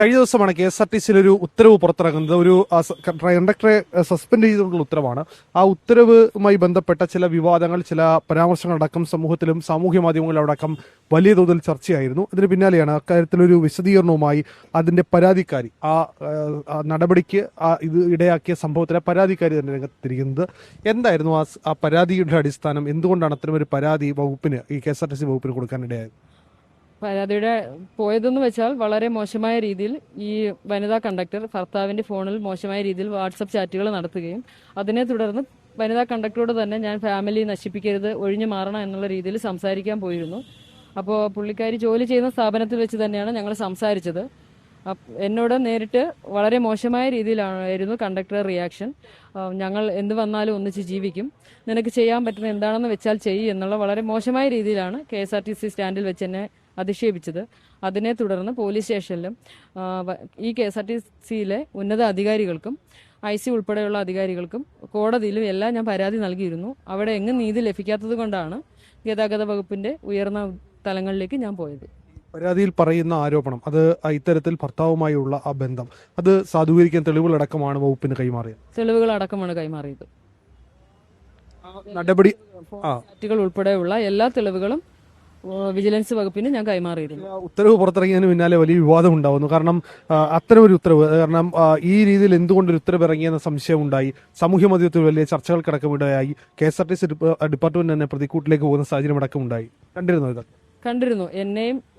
കഴിഞ്ഞ ദിവസമാണ് KSRTCയിൽ ഒരു ഉത്തരവ് പുറത്തിറങ്ങുന്നത്. ഒരു കണ്ടക്ടറെ സസ്പെൻഡ് ചെയ്തുകൊണ്ടുള്ള ഉത്തരവാണ്. ആ ഉത്തരവുമായി ബന്ധപ്പെട്ട ചില വിവാദങ്ങൾ, ചില പരാമർശങ്ങളടക്കം സമൂഹത്തിലും സാമൂഹ്യ മാധ്യമങ്ങളിലടക്കം വലിയ തോതിൽ ചർച്ചയായിരുന്നു. അതിന് പിന്നാലെയാണ് അക്കാര്യത്തിലൊരു വിശദീകരണവുമായി അതിന്റെ പരാതിക്കാരി, നടപടിക്ക് ഇത് ഇടയാക്കിയ സംഭവത്തിലെ പരാതിക്കാരി തന്നെ രംഗത്തിരിക്കുന്നത്. എന്തായിരുന്നു ആ പരാതിയുടെ അടിസ്ഥാനം? എന്തുകൊണ്ടാണ് അത്തരമൊരു പരാതി വകുപ്പിന്, ഈ KSRTC വകുപ്പിന് കൊടുക്കാനിടയായത്? പരാതിയുടെ പോയതെന്ന് വെച്ചാൽ വളരെ മോശമായ രീതിയിൽ ഈ വനിതാ കണ്ടക്ടർ ഭർത്താവിന്റെ ഫോണിൽ മോശമായ രീതിയിൽ വാട്സപ്പ് ചാറ്റുകൾ നടത്തുകയും അതിനെ തുടർന്ന് വനിതാ കണ്ടക്ടറോട് തന്നെ ഞാൻ ഫാമിലി നശിപ്പിക്കരുത്, ഒഴിഞ്ഞു മാറണം എന്നുള്ള രീതിയിൽ സംസാരിക്കാൻ പോയിരുന്നു. അപ്പോൾ പുള്ളിക്കാരി ജോലി ചെയ്യുന്ന സ്ഥാപനത്തിൽ വെച്ച് തന്നെയാണ് ഞങ്ങൾ സംസാരിച്ചത്. എന്നോട് നേരിട്ട് വളരെ മോശമായ രീതിയിലായിരുന്നു കണ്ടക്ടർ റിയാക്ഷൻ. ഞങ്ങൾ എന്ത് വന്നാലും ഒന്നിച്ച് ജീവിക്കും, നിനക്ക് ചെയ്യാൻ പറ്റുന്ന എന്താണെന്ന് വെച്ചാൽ ചെയ്യ് എന്നുള്ള വളരെ മോശമായ രീതിയിലാണ് KSRTC സ്റ്റാൻഡിൽ വെച്ച് എന്നെ അധിക്ഷേപിച്ചത്. അതിനെ തുടർന്ന് പോലീസ് സ്റ്റേഷനിലും ഈ KSRTCയിലെ ഉന്നത അധികാരികൾക്കും IC ഉൾപ്പെടെയുള്ള അധികാരികൾക്കും കോടതിയിലും എല്ലാം ഞാൻ പരാതി നൽകിയിരുന്നു. അവിടെ എങ്ങും നീതി ലഭിക്കാത്തത് കൊണ്ടാണ് ഗതാഗത വകുപ്പിന്റെ ഉയർന്ന തലങ്ങളിലേക്ക് ഞാൻ പോയത്. പരാതിയിൽ പറയുന്ന ആരോപണം, അത് ഇത്തരത്തിൽ ഭർത്താവുമായുള്ള ആ ബന്ധം, അത് സാധൂകരിക്കാൻ തെളിവുകളടക്കമാണ് വകുപ്പിന് കൈമാറിയത്. തെളിവുകളടക്കമാണ് കൈമാറിയത്. നടപടി ഉൾപ്പെടെയുള്ള എല്ലാ തെളിവുകളും വിജിലൻസ് വകുപ്പിന് ഞാൻ കൈമാറിയിരുന്നു. ഉത്തരവ് പുറത്തിറങ്ങിയതിന് പിന്നാലെ വലിയ വിവാദം ഉണ്ടാവുന്നു. കാരണം അത്തരം ഒരു ഉത്തരവ്, കാരണം ഈ രീതിയിൽ എന്തുകൊണ്ടൊരു ഉത്തരവ് ഇറങ്ങിയെന്ന സംശയം ഉണ്ടായി. സാമൂഹ്യ മാധ്യമത്തിൽ വലിയ ചർച്ചകൾക്കടക്കം ഇടയായി. KSRTC ഡിപ്പാർട്ട്മെന്റ് തന്നെ പ്രതിക്കൂട്ടിലേക്ക് പോകുന്ന സാഹചര്യം അടക്കം ഉണ്ടായി. കണ്ടിരുന്നു.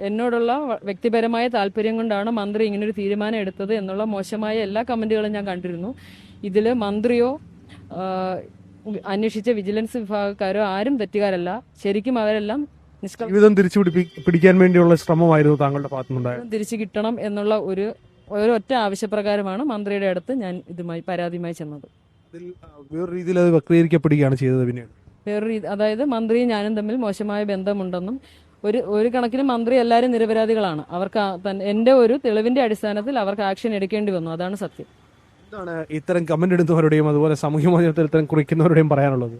എന്നോടുള്ള വ്യക്തിപരമായ താല്പര്യം കൊണ്ടാണ് മന്ത്രി ഇങ്ങനൊരു തീരുമാനം എടുത്തത് എന്നുള്ള മോശമായ എല്ലാ കമന്റുകളും ഞാൻ കണ്ടിരുന്നു. ഇതിൽ മന്ത്രിയോ അന്വേഷിച്ച വിജിലൻസ് വിഭാഗക്കാരോ ആരും തെറ്റുകാരല്ല. ശരിക്കും അവരെല്ലാം ജീവിതം തിരിച്ചു പിടിക്കാൻ വേണ്ടിയുള്ള ശ്രമമായിരുന്നു താങ്കളുടെ ഭാഗത്തുനിന്നുണ്ടായത്. തിരിച്ചു കിട്ടണം എന്നുള്ള ഒരു ഒറ്റ ആവശ്യപ്രകാരമാണ് മന്ത്രിയുടെ അടുത്ത് ഞാൻ ഇതുമായി പരാതിയുമായി ചെന്നത്. വേറൊരു രീതിയിൽ അത് വക്രീകരിക്കപ്പെടുകയാണ് ചെയ്തത്. പിന്നീട് അതായത് മന്ത്രിയും ഞാനും തമ്മിൽ മോശമായ ബന്ധമുണ്ടെന്നും ഒരു കണക്കിന് മന്ത്രി എല്ലാവരും നിരപരാധികളാണ്, അവർക്ക് എന്റെ ഒരു തെളിവിന്റെ അടിസ്ഥാനത്തിൽ അവർക്ക് ആക്ഷൻ എടുക്കേണ്ടി വന്നു. അതാണ് സത്യം. എന്താണ് ഇത്തരം കമന്റ് ഇടുന്നവരുടെയും അതുപോലെ സാമൂഹ്യ മാധ്യമത്തിൽ ഇത്തരം കുറിക്കുന്നവരുടെയും പറയാനുള്ളത്?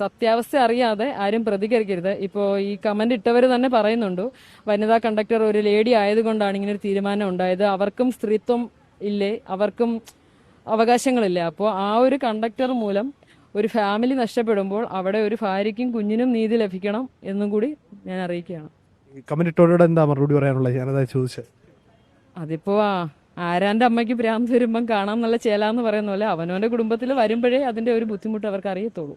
സത്യാവസ്ഥ അറിയാതെ ആരും പ്രതികരിക്കരുത്. ഇപ്പോൾ ഈ കമന്റ് ഇട്ടവർ തന്നെ പറയുന്നുണ്ട്, വനിതാ കണ്ടക്ടർ ഒരു ലേഡി ആയതുകൊണ്ടാണ് ഇങ്ങനൊരു തീരുമാനം ഉണ്ടായത്, അവർക്കും സ്ത്രീത്വം ഇല്ലേ, അവർക്കും അവകാശങ്ങളില്ലേ. അപ്പോൾ ആ ഒരു കണ്ടക്ടർ മൂലം ഒരു ഫാമിലി നഷ്ടപ്പെടുമ്പോൾ അവിടെ ഒരു ഭാര്യയ്ക്കും കുഞ്ഞിനും നീതി ലഭിക്കണം എന്നും കൂടി ഞാൻ അറിയിക്കുകയാണ്. കമന്റ് ഇട്ടവരോട് എന്താ മറുപടി പറയാനുള്ളത്? ഞാനതാ ചോദിച്ചത്. അതിപ്പോ ആരാന്റെ അമ്മയ്ക്ക് ഭ്രാന്ത് വരുമ്പം കാണാൻ നല്ല ചേലാന്ന് പറയുന്ന പോലെ അവനവന്റെ കുടുംബത്തിൽ വരുമ്പോഴേ അതിന്റെ ഒരു ബുദ്ധിമുട്ട് അവർക്ക് അറിയത്തുള്ളൂ.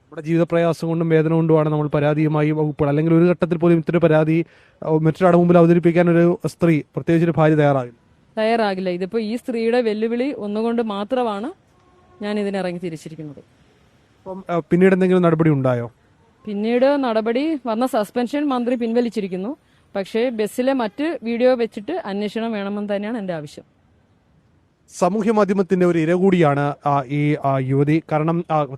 നമ്മുടെ ജീവിതപ്രയാസം കൊണ്ടും വേദന കൊണ്ടുമാണ് നമ്മൾ പരാതിയുമായി വകുപ്പുകൾ, അല്ലെങ്കിൽ ഒരു ഘട്ടത്തിൽ പോലും ഇത്തരം പരാതി മറ്റൊരാളുടെ മുമ്പിൽ അവതരിപ്പിക്കാൻ ഒരു സ്ത്രീ, പ്രത്യേകിച്ച് ഒരു ഭാര്യ തയ്യാറാകില്ല. ഇതിപ്പോ ഈ സ്ത്രീയുടെ വെല്ലുവിളി ഒന്നുകൊണ്ട് മാത്രമാണ് ഞാൻ ഇതിനിറങ്ങി തിരിച്ചിരിക്കുന്നത്. പിന്നീട് എന്തെങ്കിലും നടപടി ഉണ്ടായോ? പിന്നീട് നടപടി വന്ന സസ്പെൻഷൻ മന്ത്രി പിൻവലിച്ചിരിക്കുന്നു. പക്ഷേ ബസ്സിലെ മറ്റ് വീഡിയോ വെച്ചിട്ട് അന്വേഷണം വേണമെന്ന് തന്നെയാണ് എൻ്റെ ആവശ്യം. സാമൂഹ്യ മാധ്യമത്തിന്റെ ഒരു ഇര കൂടിയാണ് ഈ യുവതി. കാരണം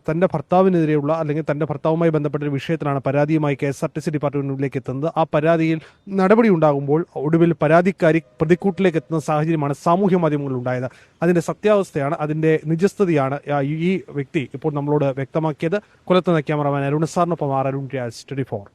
തന്റെ ഭർത്താവിനെതിരെയുള്ള, അല്ലെങ്കിൽ തന്റെ ഭർത്താവുമായി ബന്ധപ്പെട്ട ഒരു വിഷയത്തിലാണ് പരാതിയുമായി KSRTC ഡിപ്പാർട്ട്മെന്റിലേക്ക് എത്തുന്നത്. ആ പരാതിയിൽ നടപടി ഉണ്ടാകുമ്പോൾ ഒടുവിൽ പരാതിക്കാരി പ്രതിക്കൂട്ടിലേക്ക് എത്തുന്ന സാഹചര്യമാണ് സാമൂഹ്യ മാധ്യമങ്ങളിൽ ഉണ്ടായത്. അതിന്റെ സത്യാവസ്ഥയാണ്, അതിന്റെ നിജസ്ഥിതിയാണ് ഈ വ്യക്തി ഇപ്പോൾ നമ്മളോട് വ്യക്തമാക്കിയത്. കൊല്ലത്തുനിന്ന് ക്യാമറമാൻ അരുൺ സാറിനൊപ്പം അരുൺ രാജ്, 24.